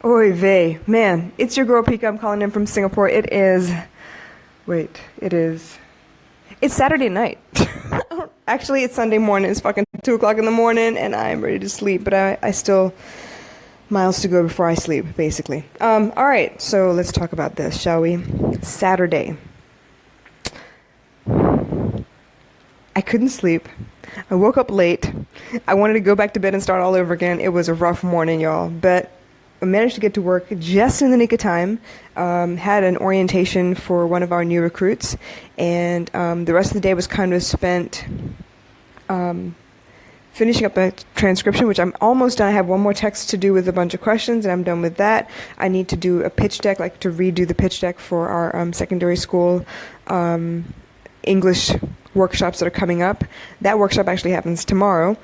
Oy vey. Man, it's your girl Pika. I'm calling in from Singapore. It's Saturday night. Actually, it's Sunday morning. It's fucking 2 o'clock in the morning, and I'm ready to sleep, but I still, miles to go before I sleep, basically. Alright, so let's talk about this, shall we? Saturday. I couldn't sleep. I woke up late. I wanted to go back to bed and start all over again. It was a rough morning, y'all, but I managed to get to work just in the nick of time. Had an orientation for one of our new recruits, and the rest of the day was kind of spent finishing up a transcription, which I'm almost done. I have one more text to do with a bunch of questions, and I'm done with that. I need to do a pitch deck, like to redo the pitch deck for our secondary school English workshops that are coming up. That workshop actually happens tomorrow.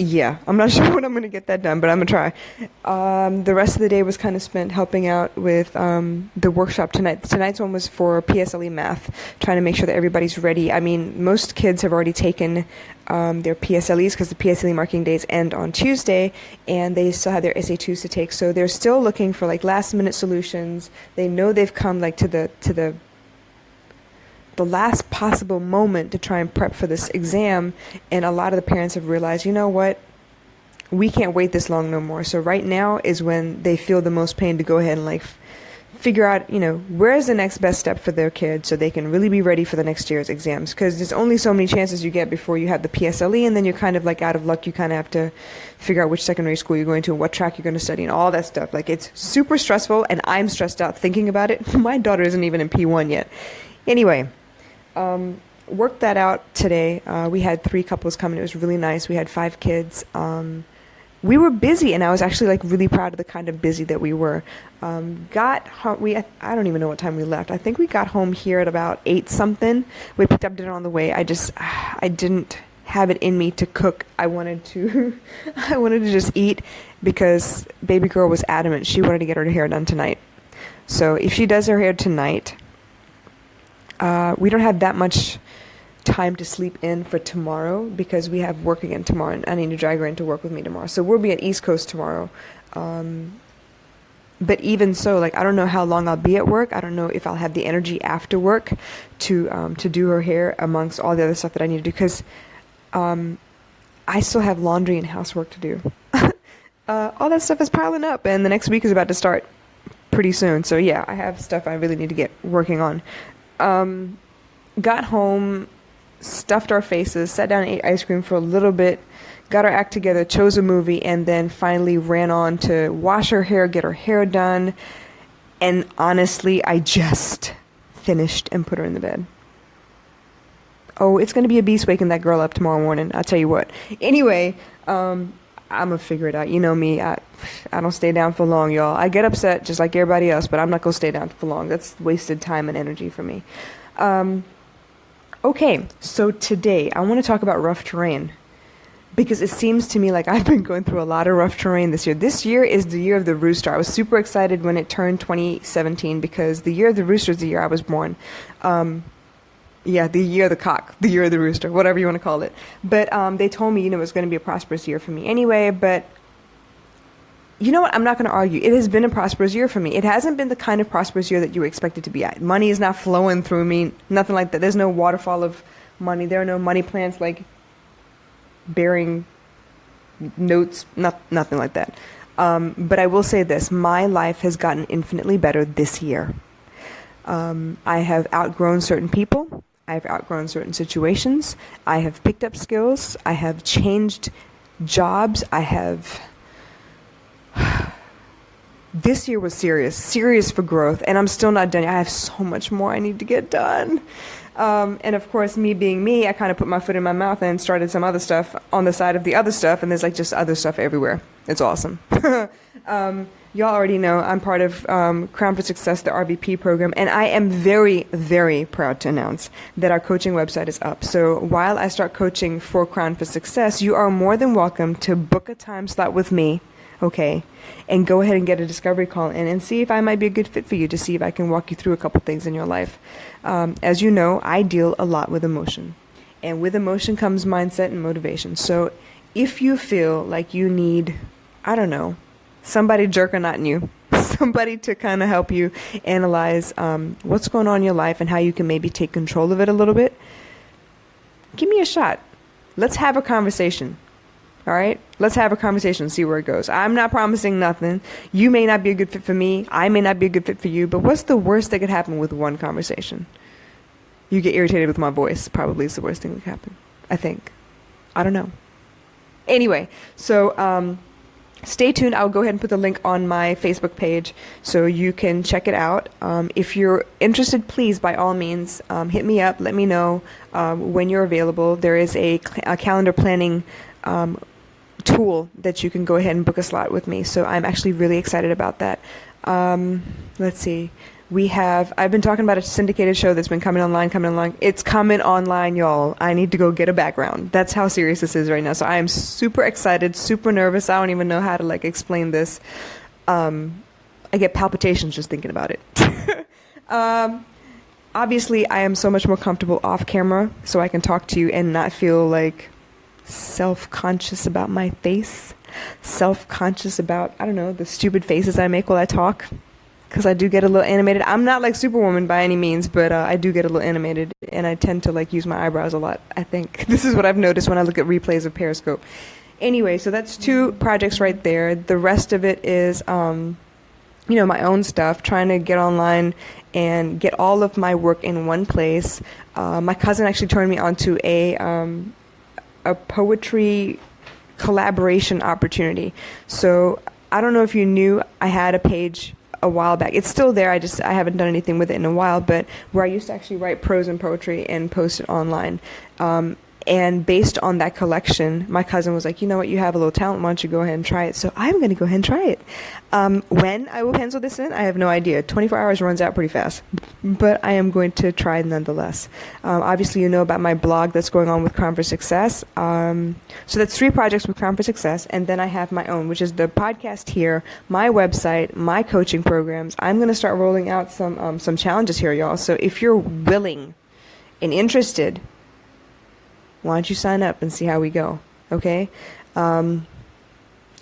Yeah, I'm not sure when I'm going to get that done, but I'm going to try. The rest of the day was kind of spent helping out with the workshop tonight. Tonight's one was for PSLE math, trying to make sure that everybody's ready. I mean, most kids have already taken their PSLEs because the PSLE marking days end on Tuesday, and they still have their SA2s to take. So they're still looking for like last minute solutions. They know they've come like to the last possible moment to try and prep for this exam, and a lot of the parents have realized, you know what, we can't wait this long no more. So right now is when they feel the most pain to go ahead and like figure out, you know, where's the next best step for their kid so they can really be ready for the next year's exams, because there's only so many chances you get before you have the PSLE, and then you're kind of like out of luck. You kind of have to figure out which secondary school you're going to and what track you're going to study and all that stuff. Like, it's super stressful, and I'm stressed out thinking about it. My daughter isn't even in P1 yet. Anyway, worked that out today. We had 3 couples coming. It was really nice. We had 5 kids. We were busy, and I was actually like really proud of the kind of busy that we were. Got home, I don't even know what time we left. I think we got home here at about 8 something. We picked up dinner on the way. I didn't have it in me to cook. I wanted to just eat, because baby girl was adamant. She wanted to get her hair done tonight. So if she does her hair tonight, we don't have that much time to sleep in for tomorrow, because we have work again tomorrow, and I need to drag her in to work with me tomorrow. So we'll be at East Coast tomorrow. But even so, like, I don't know how long I'll be at work. I don't know if I'll have the energy after work to do her hair amongst all the other stuff that I need to do, because I still have laundry and housework to do. All that stuff is piling up, and the next week is about to start pretty soon. So yeah, I have stuff I really need to get working on. Got home, stuffed our faces, sat down and ate ice cream for a little bit, got our act together, chose a movie, and then finally ran on to wash her hair, get her hair done. And honestly, I just finished and put her in the bed. Oh, it's going to be a beast waking that girl up tomorrow morning, I'll tell you what. Anyway, I'm going to figure it out. You know me, I don't stay down for long, y'all. I get upset just like everybody else, but I'm not going to stay down for long. That's wasted time and energy for me. Okay, so today I want to talk about rough terrain, because it seems to me like I've been going through a lot of rough terrain this year. This year is the year of the rooster. I was super excited when it turned 2017, because the year of the rooster is the year I was born. Yeah, the year of the cock, the year of the rooster, whatever you want to call it. But they told me, you know, it was going to be a prosperous year for me anyway. But you know what? I'm not going to argue. It has been a prosperous year for me. It hasn't been the kind of prosperous year that you expect it to be at. Money is not flowing through me, nothing like that. There's no waterfall of money. There are no money plants like bearing notes, nothing like that. But I will say this. My life has gotten infinitely better this year. I have outgrown certain people. I've outgrown certain situations. I have picked up skills. I have changed jobs. This year was serious for growth, and I'm still not done yet. I have so much more I need to get done. And of course, me being me, I kind of put my foot in my mouth and started some other stuff on the side of the other stuff, and there's like just other stuff everywhere. It's awesome. Y'all already know I'm part of Crown for Success, the RVP program, and I am very, very proud to announce that our coaching website is up. So while I start coaching for Crown for Success, you are more than welcome to book a time slot with me, okay, and go ahead and get a discovery call in and see if I might be a good fit for you, to see if I can walk you through a couple things in your life. As you know, I deal a lot with emotion, and with emotion comes mindset and motivation. So if you feel like you need, I don't know, somebody jerking you, somebody to kind of help you analyze what's going on in your life and how you can maybe take control of it a little bit, give me a shot. Let's have a conversation. All right? Let's have a conversation and see where it goes. I'm not promising nothing. You may not be a good fit for me. I may not be a good fit for you. But what's the worst that could happen with one conversation? You get irritated with my voice. Probably is the worst thing that could happen. I think. I don't know. Anyway, so stay tuned. I'll go ahead and put the link on my Facebook page so you can check it out. If you're interested, please, by all means, hit me up. Let me know when you're available. There is a calendar planning tool that you can go ahead and book a slot with me. So I'm actually really excited about that. Let's see. I've been talking about a syndicated show that's been coming online. It's coming online, y'all. I need to go get a background. That's how serious this is right now. So I am super excited, super nervous. I don't even know how to explain this. I get palpitations just thinking about it. Obviously, I am so much more comfortable off camera so I can talk to you and not feel self-conscious about my face, self-conscious about, I don't know, the stupid faces I make while I talk, because I do get a little animated. I'm not like Superwoman by any means, but I do get a little animated, and I tend to use my eyebrows a lot, I think. This is what I've noticed when I look at replays of Periscope. Anyway, so that's 2 projects right there. The rest of it is, my own stuff, trying to get online and get all of my work in one place. My cousin actually turned me onto a poetry collaboration opportunity. So I don't know if you knew I had a page a while back. It's still there. I haven't done anything with it in a while, but where I used to actually write prose and poetry and post it online. And based on that collection, my cousin was like, you know what, you have a little talent, why don't you go ahead and try it? So I'm going to go ahead and try it. When I will pencil this in, I have no idea. 24 hours runs out pretty fast, but I am going to try nonetheless. Obviously, you know about my blog that's going on with Crown for Success. So that's 3 projects with Crown for Success, and then I have my own, which is the podcast here, my website, my coaching programs. I'm going to start rolling out some challenges here, y'all. So if you're willing and interested, why don't you sign up and see how we go, okay? I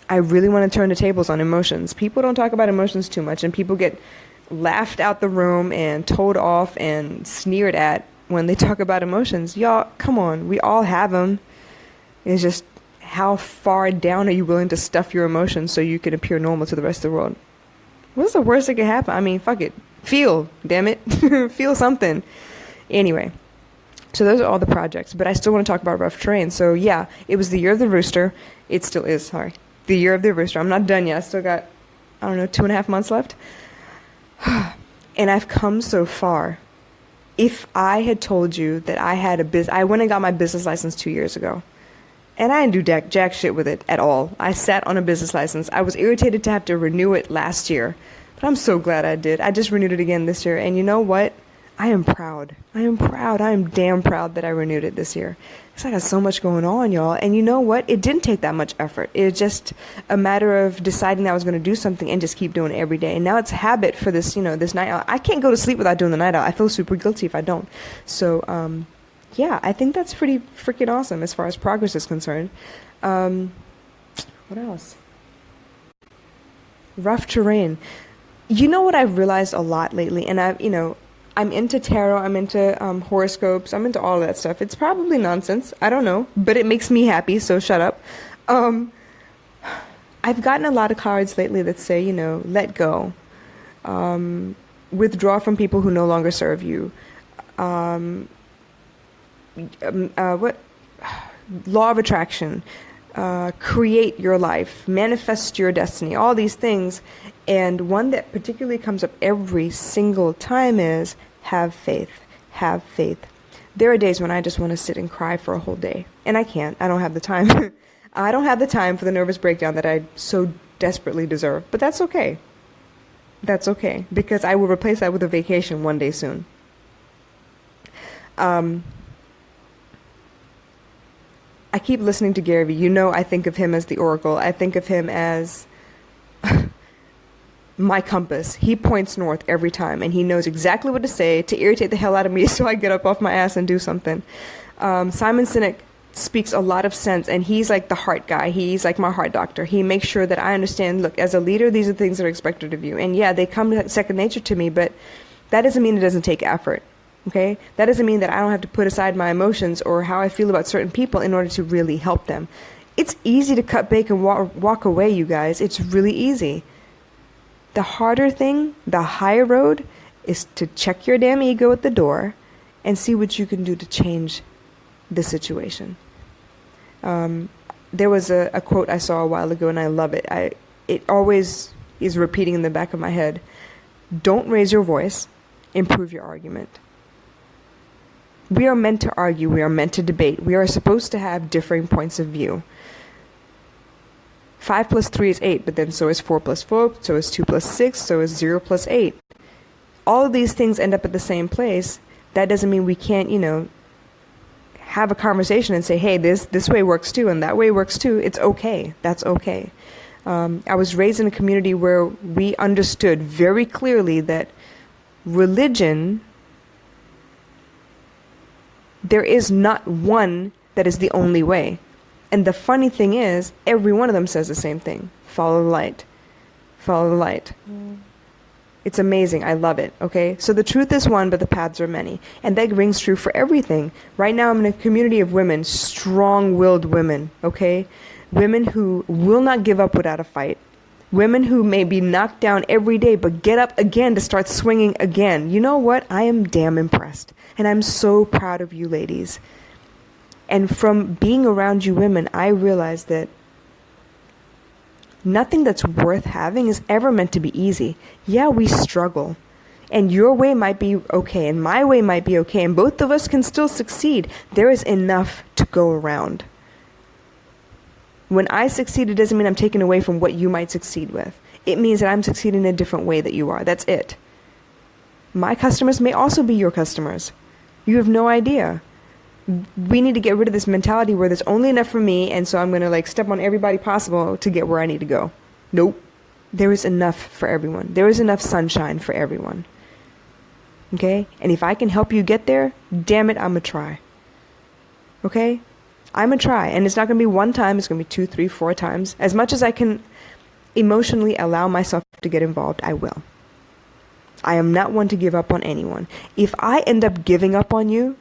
really want to turn the tables on emotions. People don't talk about emotions too much, and people get laughed out the room and told off and sneered at when they talk about emotions. Y'all, come on. We all have them. It's just how far down are you willing to stuff your emotions so you can appear normal to the rest of the world? What's the worst that could happen? I mean, fuck it. Feel, damn it. Feel something. Anyway. So those are all the projects, but I still want to talk about Rough Terrain. So yeah, it was the year of the rooster. It still is, sorry. The year of the rooster. I'm not done yet. I still got, 2.5 months left. And I've come so far. If I had told you that I went and got my business license 2 years ago, and I didn't do jack shit with it at all. I sat on a business license. I was irritated to have to renew it last year, but I'm so glad I did. I just renewed it again this year, and you know what? I am proud. I am damn proud that I renewed it this year. Because I got so much going on, y'all. And you know what? It didn't take that much effort. It was just a matter of deciding that I was going to do something and just keep doing it every day. And now it's a habit for this, this night out. I can't go to sleep without doing the night out. I feel super guilty if I don't. So, yeah, I think that's pretty freaking awesome as far as progress is concerned. What else? Rough Terrain. You know what I've realized a lot lately? And I'm into tarot, I'm into horoscopes, I'm into all of that stuff. It's probably nonsense, I don't know, but it makes me happy, so shut up. I've gotten a lot of cards lately that say, let go, withdraw from people who no longer serve you, law of attraction, create your life, manifest your destiny, all these things. And one that particularly comes up every single time is have faith, have faith. There are days when I just want to sit and cry for a whole day, and I can't. I don't have the time. I don't have the time for the nervous breakdown that I so desperately deserve, but that's okay. That's okay, because I will replace that with a vacation one day soon. I keep listening to Gary Vee. I think of him as the oracle. I think of him as my compass. He points north every time, and he knows exactly what to say to irritate the hell out of me so I get up off my ass and do something. Simon Sinek speaks a lot of sense, and he's like the heart guy. He's like my heart doctor. He makes sure that I understand, look, as a leader, these are things that are expected of you. And yeah, they come second nature to me, but that doesn't mean it doesn't take effort. Okay? That doesn't mean that I don't have to put aside my emotions or how I feel about certain people in order to really help them. It's easy to cut bait and walk away, you guys. It's really easy. The harder thing, the higher road, is to check your damn ego at the door and see what you can do to change the situation. There was a quote I saw a while ago, and I love it. It always is repeating in the back of my head. Don't raise your voice, improve your argument. We are meant to argue. We are meant to debate. We are supposed to have differing points of view. 5 plus 3 is 8, but then so is 4 plus 4, so is 2 plus 6, so is 0 plus 8. All of these things end up at the same place. That doesn't mean we can't, have a conversation and say, hey, this way works too, and that way works too. It's okay. That's okay. I was raised in a community where we understood very clearly that religion, there is not one that is the only way. And the funny thing is, every one of them says the same thing. Follow the light. Follow the light. It's amazing. I love it. Okay? So the truth is one, but the paths are many. And that rings true for everything. Right now I'm in a community of women, strong-willed women. Okay? Women who will not give up without a fight. Women who may be knocked down every day, but get up again to start swinging again. You know what? I am damn impressed. And I'm so proud of you ladies. And from being around you women, I realized that nothing that's worth having is ever meant to be easy. Yeah, we struggle. And your way might be okay, and my way might be okay, and both of us can still succeed. There is enough to go around. When I succeed, it doesn't mean I'm taking away from what you might succeed with. It means that I'm succeeding in a different way that you are. That's it. My customers may also be your customers. You have no idea. We need to get rid of this mentality where there's only enough for me, and so I'm going to step on everybody possible to get where I need to go. Nope. There is enough for everyone. There is enough sunshine for everyone. Okay? And if I can help you get there, damn it, I'm going to try. Okay? I'm going to try. And it's not going to be one time. It's going to be 2, 3, 4 times. As much as I can emotionally allow myself to get involved, I will. I am not one to give up on anyone. If I end up giving up on you,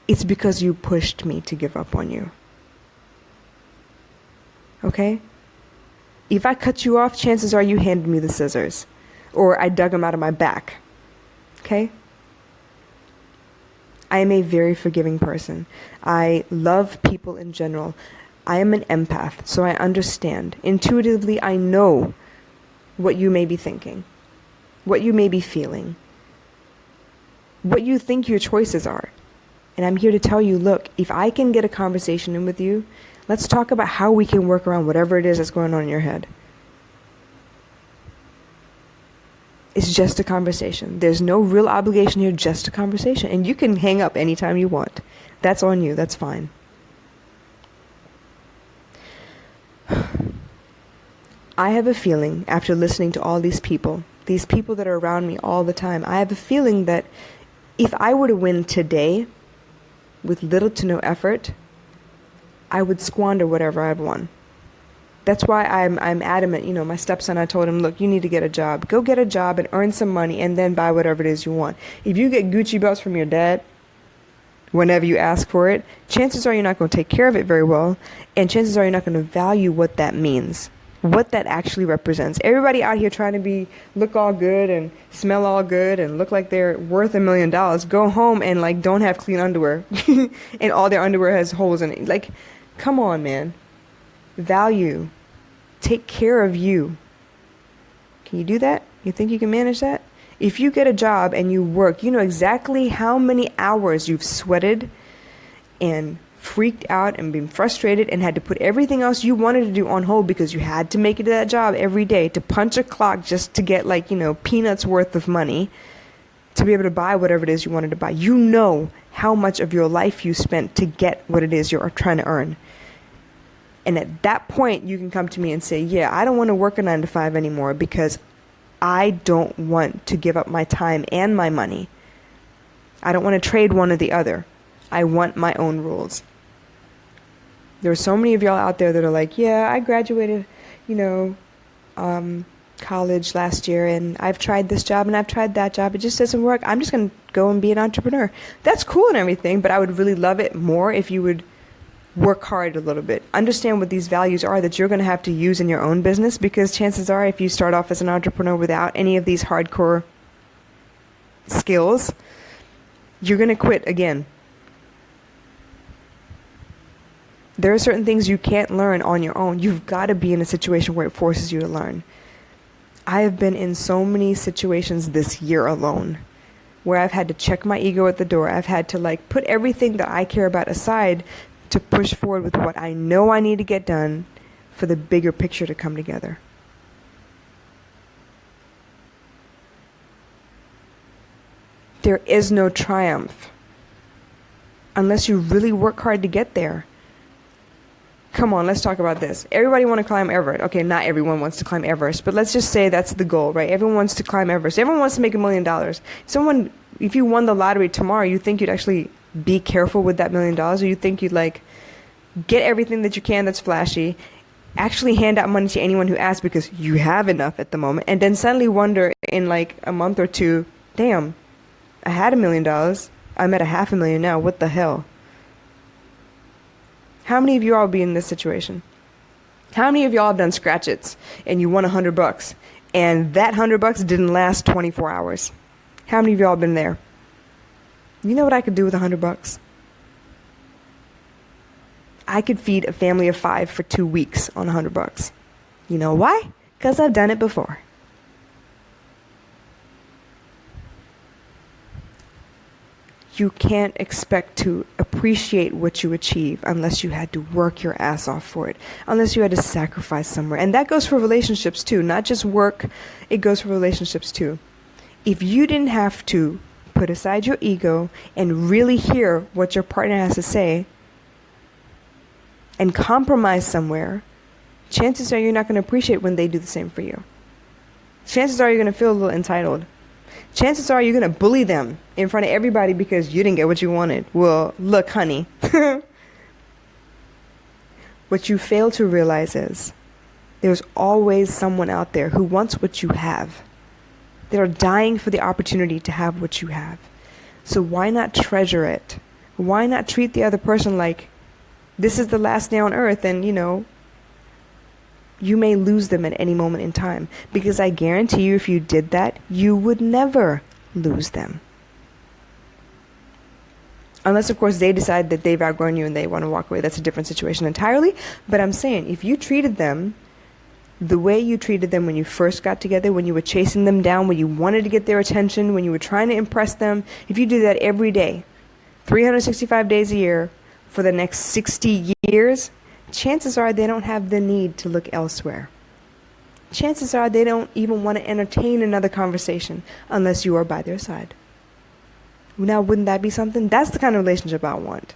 it's because you pushed me to give up on you. Okay? If I cut you off, chances are you handed me the scissors. Or I dug them out of my back. Okay? I am a very forgiving person. I love people in general. I am an empath, so I understand. Intuitively, I know what you may be thinking, what you may be feeling, what you think your choices are. And I'm here to tell you, look, if I can get a conversation in with you, let's talk about how we can work around whatever it is that's going on in your head. It's just a conversation. There's no real obligation here, just a conversation. And you can hang up anytime you want. That's on you. That's fine. I have a feeling, after listening to all these people that are around me all the time, I have a feeling that if I were to win today, with little to no effort, I would squander whatever I've won. That's why I'm adamant. My stepson, I told him, look, you need to get a job. Go get a job and earn some money and then buy whatever it is you want. If you get Gucci belts from your dad, whenever you ask for it, chances are you're not going to take care of it very well, and chances are you're not going to value what that means, what that actually represents. Everybody out here trying to look all good and smell all good and look like they're worth $1 million, go home and don't have clean underwear and all their underwear has holes in it. Come on, man. Value. Take care of you. Can you do that? You think you can manage that? If you get a job and you work, you know exactly how many hours you've sweated and freaked out and been frustrated and had to put everything else you wanted to do on hold because you had to make it to that job every day to punch a clock just to get peanuts worth of money to be able to buy whatever it is you wanted to buy. You know how much of your life you spent to get what it is you're trying to earn. And at that point, you can come to me and say, yeah, I don't want to work a 9 to 5 anymore because I don't want to give up my time and my money. I don't want to trade one or the other. I want my own rules. There are so many of y'all out there that are like, yeah, I graduated, you know, college last year, and I've tried this job and I've tried that job. It just doesn't work. I'm just going to go and be an entrepreneur. That's cool and everything, but I would really love it more if you would work hard a little bit. Understand what these values are that you're going to have to use in your own business, because chances are if you start off as an entrepreneur without any of these hardcore skills, you're going to quit again. There are certain things you can't learn on your own. You've got to be in a situation where it forces you to learn. I have been in so many situations this year alone where I've had to check my ego at the door. I've had to like put everything that I care about aside to push forward with what I know I need to get done for the bigger picture to come together. There is no triumph unless you really work hard to get there. Come on, let's talk about this. Everybody want to climb Everest. Okay, not everyone wants to climb Everest, but let's just say that's the goal, right? Everyone wants to climb Everest. Everyone wants to make $1 million. If you won the lottery tomorrow, you think you'd actually be careful with that $1 million, or you think you'd like get everything that you can that's flashy, actually hand out money to anyone who asks because you have enough at the moment, and then suddenly wonder in like a month or two, damn, I had $1 million. I'm at $500,000 now. What the hell? How many of you all be in this situation? How many of y'all have done scratch-its and you won $100 and that $100 didn't last 24 hours? How many of y'all have been there? You know what I could do with $100? I could feed a family of 5 for 2 weeks on $100. You know why? Because I've done it before. You can't expect to appreciate what you achieve unless you had to work your ass off for it, unless you had to sacrifice somewhere. And that goes for relationships too, not just work, it goes for relationships too. If you didn't have to put aside your ego and really hear what your partner has to say and compromise somewhere, chances are you're not going to appreciate when they do the same for you. Chances are you're going to feel a little entitled. Chances are you're going to bully them in front of everybody because you didn't get what you wanted. Well, look, honey. What you fail to realize is there's always someone out there who wants what you have. They're dying for the opportunity to have what you have. So why not treasure it? Why not treat the other person like this is the last day on earth, and you may lose them at any moment in time, because I guarantee you if you did that, you would never lose them. Unless, of course, they decide that they've outgrown you and they want to walk away. That's a different situation entirely. But I'm saying, if you treated them the way you treated them when you first got together, when you were chasing them down, when you wanted to get their attention, when you were trying to impress them, if you do that every day, 365 days a year, for the next 60 years, chances are they don't have the need to look elsewhere. Chances are they don't even want to entertain another conversation unless you are by their side. Now, wouldn't that be something? That's the kind of relationship I want.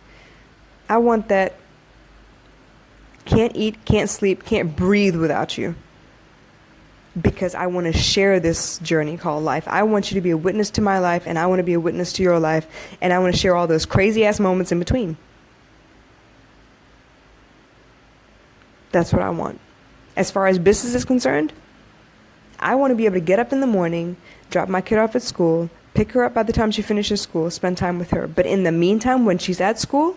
I want that can't eat, can't sleep, can't breathe without you. Because I want to share this journey called life. I want you to be a witness to my life, and I want to be a witness to your life, and I want to share all those crazy-ass moments in between. That's what I want. As far as business is concerned, I want to be able to get up in the morning, drop my kid off at school, pick her up by the time she finishes school, spend time with her. But in the meantime, when she's at school,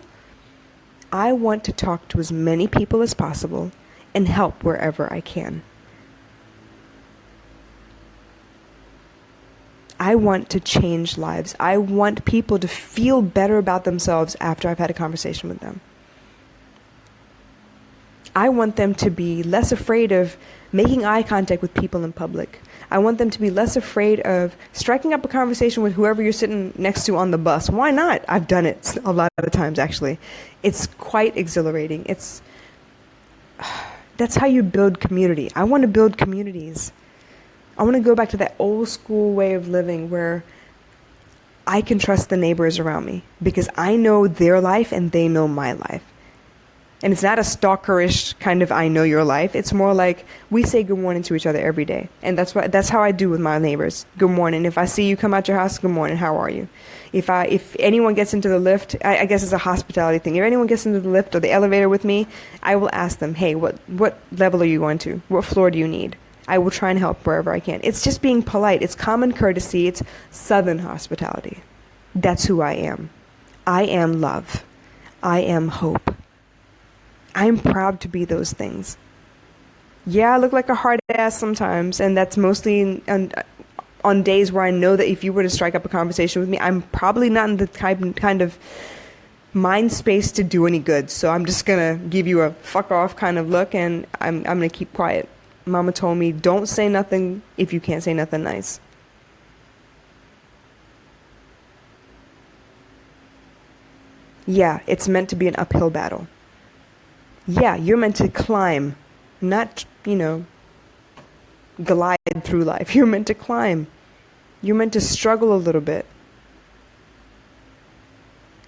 I want to talk to as many people as possible and help wherever I can. I want to change lives. I want people to feel better about themselves after I've had a conversation with them. I want them to be less afraid of making eye contact with people in public. I want them to be less afraid of striking up a conversation with whoever you're sitting next to on the bus. Why not? I've done it a lot of times, actually. It's quite exhilarating. That's how you build community. I want to build communities. I want to go back to that old school way of living where I can trust the neighbors around me because I know their life and they know my life. And it's not a stalkerish kind of I know your life. It's more like we say good morning to each other every day. And that's how I do with my neighbors. Good morning. If I see you come out your house, good morning. How are you? If anyone gets into the lift, I guess it's a hospitality thing. If anyone gets into the lift or the elevator with me, I will ask them, hey, what level are you going to? What floor do you need? I will try and help wherever I can. It's just being polite. It's common courtesy. It's Southern hospitality. That's who I am. I am love. I am hope. I'm proud to be those things. Yeah, I look like a hard ass sometimes, and that's mostly on days where I know that if you were to strike up a conversation with me, I'm probably not in the kind of mind space to do any good. So I'm just gonna give you a fuck off kind of look, and I'm gonna keep quiet. Mama told me, don't say nothing if you can't say nothing nice. Yeah, it's meant to be an uphill battle. Yeah, you're meant to climb, not, glide through life. You're meant to climb. You're meant to struggle a little bit.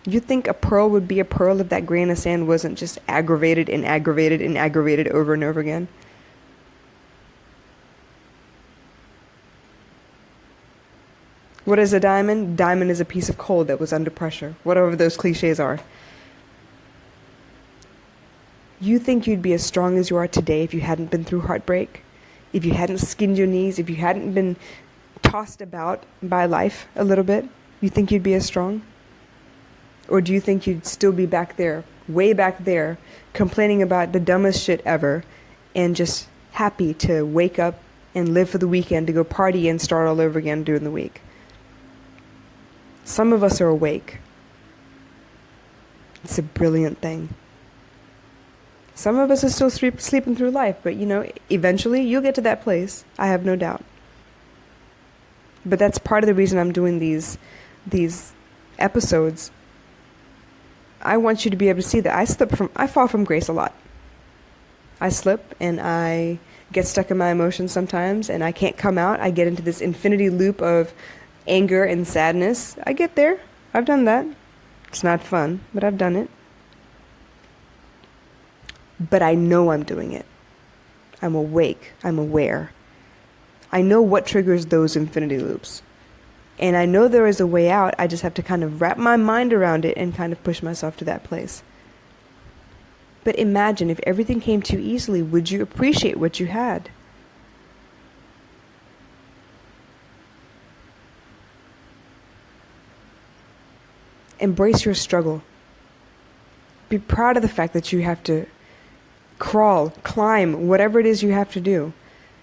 You think a pearl would be a pearl if that grain of sand wasn't just aggravated and aggravated and aggravated over and over again? What is a diamond? Diamond is a piece of coal that was under pressure. Whatever those cliches are. You think you'd be as strong as you are today if you hadn't been through heartbreak? If you hadn't skinned your knees? If you hadn't been tossed about by life a little bit? You think you'd be as strong? Or do you think you'd still be back there, way back there, complaining about the dumbest shit ever and just happy to wake up and live for the weekend to go party and start all over again during the week? Some of us are awake. It's a brilliant thing. Some of us are still sleeping through life, but eventually you'll get to that place. I have no doubt. But that's part of the reason I'm doing these episodes. I want you to be able to see that I fall from grace a lot. I slip and I get stuck in my emotions sometimes and I can't come out. I get into this infinity loop of anger and sadness. I get there. I've done that. It's not fun, but I've done it. But I know I'm doing it. I'm awake. I'm aware. I know what triggers those infinity loops. And I know there is a way out. I just have to kind of wrap my mind around it and kind of push myself to that place. But imagine if everything came to you easily, would you appreciate what you had? Embrace your struggle. Be proud of the fact that you have to crawl, climb, whatever it is you have to do.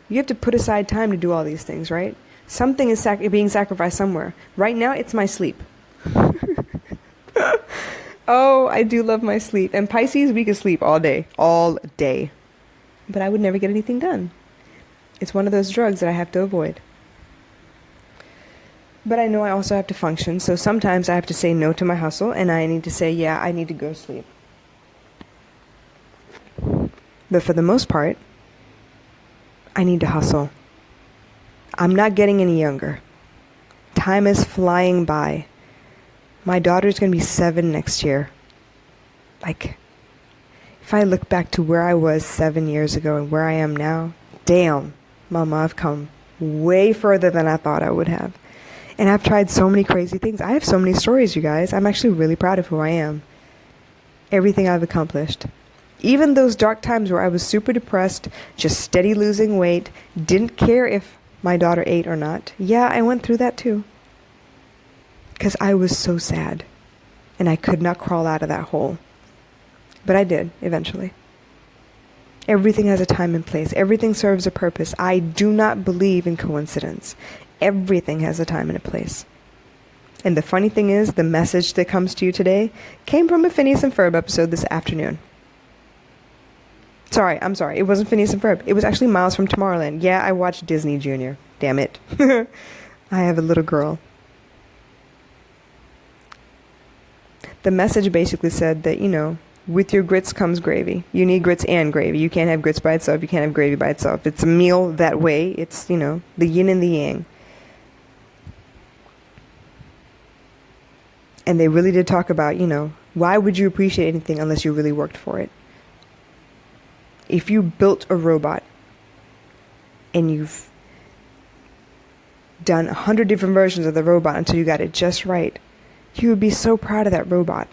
You have to put aside time to do all these things, right? Something is being sacrificed somewhere. Right now, it's my sleep. Oh, I do love my sleep. And Pisces, we can sleep all day. All day. But I would never get anything done. It's one of those drugs that I have to avoid. But I know I also have to function. So sometimes I have to say no to my hustle. And I need to say, yeah, I need to go sleep. But for the most part, I need to hustle. I'm not getting any younger. Time is flying by. My daughter's going to be 7 next year. If I look back to where I was 7 years ago and where I am now, damn, Mama, I've come way further than I thought I would have. And I've tried so many crazy things. I have so many stories, you guys. I'm actually really proud of who I am. Everything I've accomplished. Even those dark times where I was super depressed, just steady losing weight, didn't care if my daughter ate or not. Yeah, I went through that too. Because I was so sad. And I could not crawl out of that hole. But I did, eventually. Everything has a time and place. Everything serves a purpose. I do not believe in coincidence. Everything has a time and a place. And the funny thing is, the message that comes to you today came from a Phineas and Ferb episode this afternoon. I'm sorry. It wasn't Phineas and Ferb. It was actually Miles from Tomorrowland. Yeah, I watched Disney Junior. Damn it. I have a little girl. The message basically said that, with your grits comes gravy. You need grits and gravy. You can't have grits by itself. You can't have gravy by itself. It's a meal that way. It's, the yin and the yang. And they really did talk about, why would you appreciate anything unless you really worked for it? If you built a robot and you've done 100 different versions of the robot until you got it just right, you would be so proud of that robot.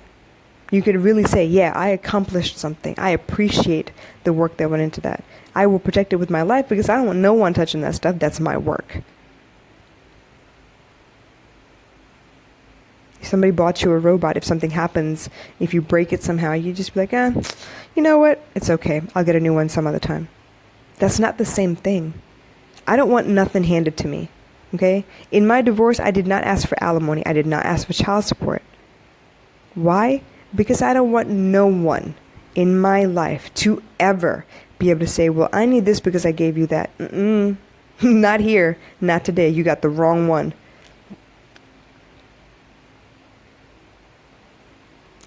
You could really say, yeah, I accomplished something. I appreciate the work that went into that. I will protect it with my life because I don't want no one touching that stuff. That's my work. If somebody bought you a robot, if something happens, if you break it somehow, you just be like, you know what? It's okay. I'll get a new one some other time. That's not the same thing. I don't want nothing handed to me. Okay? In my divorce, I did not ask for alimony. I did not ask for child support. Why? Because I don't want no one in my life to ever be able to say, well, I need this because I gave you that. Not here. Not today. You got the wrong one.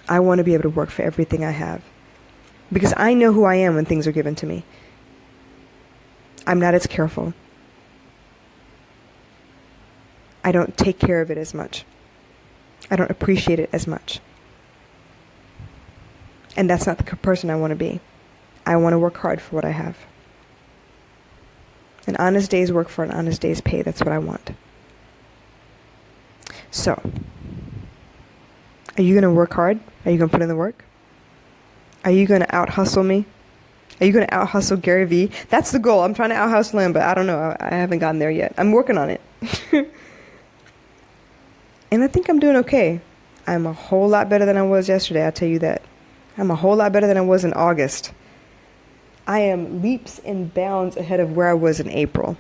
I want to be able to work for everything I have. Because I know who I am when things are given to me. I'm not as careful. I don't take care of it as much. I don't appreciate it as much. And that's not the person I want to be. I want to work hard for what I have. An honest day's work for an honest day's pay. That's what I want. So, are you going to work hard? Are you going to put in the work? Are you going to out-hustle me? Are you going to out-hustle Gary Vee? That's the goal. I'm trying to out-hustle him, but I don't know. I haven't gotten there yet. I'm working on it. And I think I'm doing okay. I'm a whole lot better than I was yesterday, I'll tell you that. I'm a whole lot better than I was in August. I am leaps and bounds ahead of where I was in April.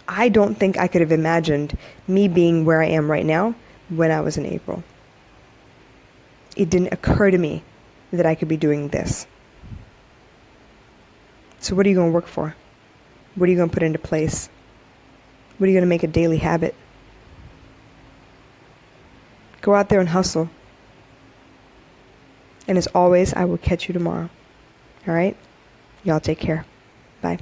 I don't think I could have imagined me being where I am right now when I was in April. It didn't occur to me that I could be doing this. So what are you going to work for? What are you going to put into place? What are you going to make a daily habit? Go out there and hustle. And as always, I will catch you tomorrow. All right? Y'all take care. Bye.